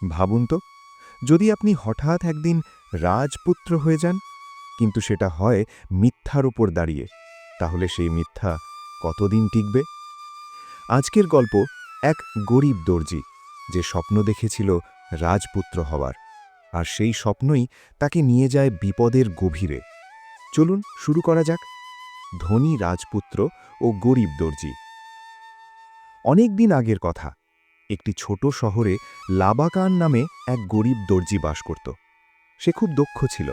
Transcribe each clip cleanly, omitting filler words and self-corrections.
ভাবুন তো, যদি আপনি হঠাৎ একদিন রাজপুত্র হয়ে যান, কিন্তু সেটা হয় মিথ্যার উপর দাঁড়িয়ে, তাহলে সেই মিথ্যা কতদিন টিকবে? আজকের গল্প এক গরিব দর্জি, যে স্বপ্ন দেখেছিল রাজপুত্র হওয়ার, আর সেই স্বপ্নই তাকে নিয়ে যায় বিপদের গভীরে। চলুন শুরু করা যাক। ধনী রাজপুত্র ও গরিব দর্জি। অনেক দিন আগের কথা, একটি ছোট শহরে লাবাকান নামে এক গরিব দর্জি বাস করত। সে খুব দক্ষ ছিল,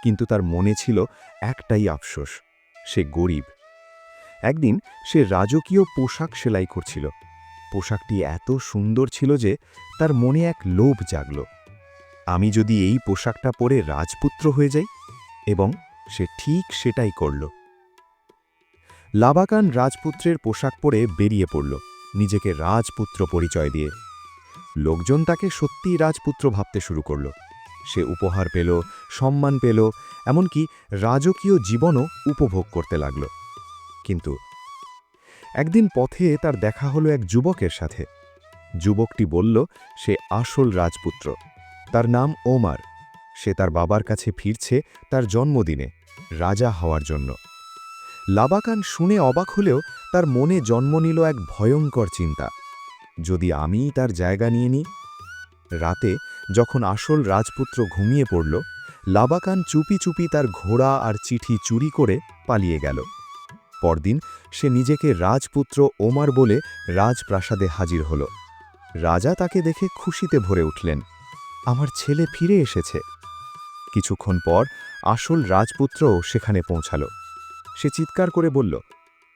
কিন্তু তার মনে ছিল একটাই আফসোস, সে গরিব। একদিন সে রাজকীয় পোশাক সেলাই করছিল। পোশাকটি এত সুন্দর ছিল যে তার মনে এক লোভ জাগল, আমি যদি এই পোশাকটা পরে রাজপুত্র হয়ে যাই। এবং সে ঠিক সেটাই করল। লাবাকান রাজপুত্রের পোশাক পরে বেরিয়ে পড়ল, নিজেকে রাজপুত্র পরিচয় দিয়ে। লোকজন তাকে সত্যিই রাজপুত্র ভাবতে শুরু করল। সে উপহার পেল, সম্মান পেল, এমনকি রাজকীয় জীবনও উপভোগ করতে লাগল। কিন্তু একদিন পথে তার দেখা হলো এক যুবকের সাথে। যুবকটি বলল সে আসল রাজপুত্র, তার নাম ওমার। সে তার বাবার কাছে ফিরছে তার জন্মদিনে, রাজা হওয়ার জন্য। লাবাকান শুনে অবাক হলেও তার মনে জন্ম নিল এক ভয়ঙ্কর চিন্তা, যদি আমিই তার জায়গা নিয়ে নিই। রাতে যখন আসল রাজপুত্র ঘুমিয়ে পড়ল, লাবাকান চুপি চুপি তার ঘোড়া আর চিঠি চুরি করে পালিয়ে গেল। পরদিন সে নিজেকে রাজপুত্র ওমার বলে রাজপ্রাসাদে হাজির হল। রাজা তাকে দেখে খুশিতে ভরে উঠলেন, আমার ছেলে ফিরে এসেছে। কিছুক্ষণ পর আসল রাজপুত্রও সেখানে পৌঁছাল। সে চিৎকার করে বলল,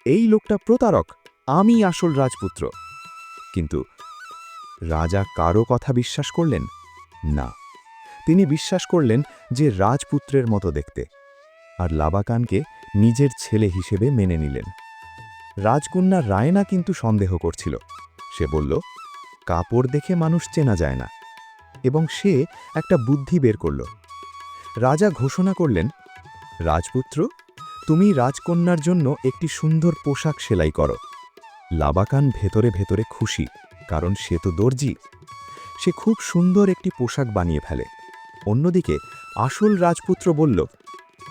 এই লোকটা প্রতারক, আমি আসল রাজপুত্র। কিন্তু রাজা কারো কথা বিশ্বাস করলেন না। তিনি বিশ্বাস করলেন যে রাজপুত্রের মতো দেখতে, আর লাবাকানকে নিজের ছেলে হিসেবে মেনে নিলেন। রাজকন্যা রায়না কিন্তু সন্দেহ করছিল। সে বলল, কাপড় দেখে মানুষ চেনা যায় না। এবং সে একটা বুদ্ধি বের করল। রাজা ঘোষণা করলেন, রাজপুত্র, তুমি রাজকন্যার জন্য একটি সুন্দর পোশাক সেলাই করো। লাবাকান ভেতরে ভেতরে খুশি, কারণ সে তো দর্জি। সে খুব সুন্দর একটি পোশাক বানিয়ে ফেলে। অন্যদিকে আসল রাজপুত্র বলল,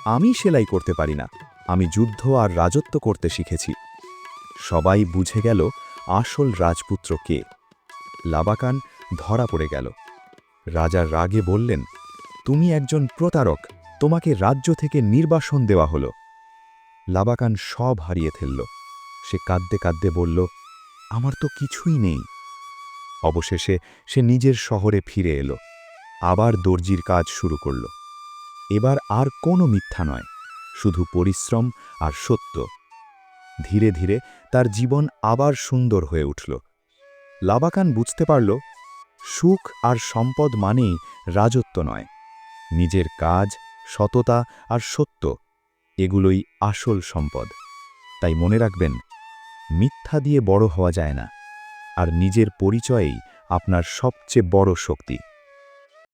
আমি সেলাই করতে পারি না, আমি যুদ্ধ আর রাজত্ব করতে শিখেছি। সবাই বুঝে গেল আসল রাজপুত্র কে। লাবাকান ধরা পড়ে গেল। রাজা রাগে বললেন, তুমি একজন প্রতারক, তোমাকে রাজ্য থেকে নির্বাসন দেওয়া হলো। লাবাকান সব হারিয়ে ফেলল। সে কাঁদতে কাঁদতে বলল, আমার তো কিছুই নেই। অবশেষে সে নিজের শহরে ফিরে এলো, আবার দর্জির কাজ শুরু করল। এবার আর কোনো মিথ্যা নয়, শুধু পরিশ্রম আর সত্য। ধীরে ধীরে তার জীবন আবার সুন্দর হয়ে উঠল। লাবাকান বুঝতে পারল, সুখ আর সম্পদ মানেই রাজত্ব নয়। নিজের কাজ, সততা আর সত্য, এগুলোই আসল সম্পদ। তাই মনে রাখবেন, মিথ্যা দিয়ে বড় হওয়া যায় না, আর নিজের পরিচয়েই আপনার সবচেয়ে বড় শক্তি।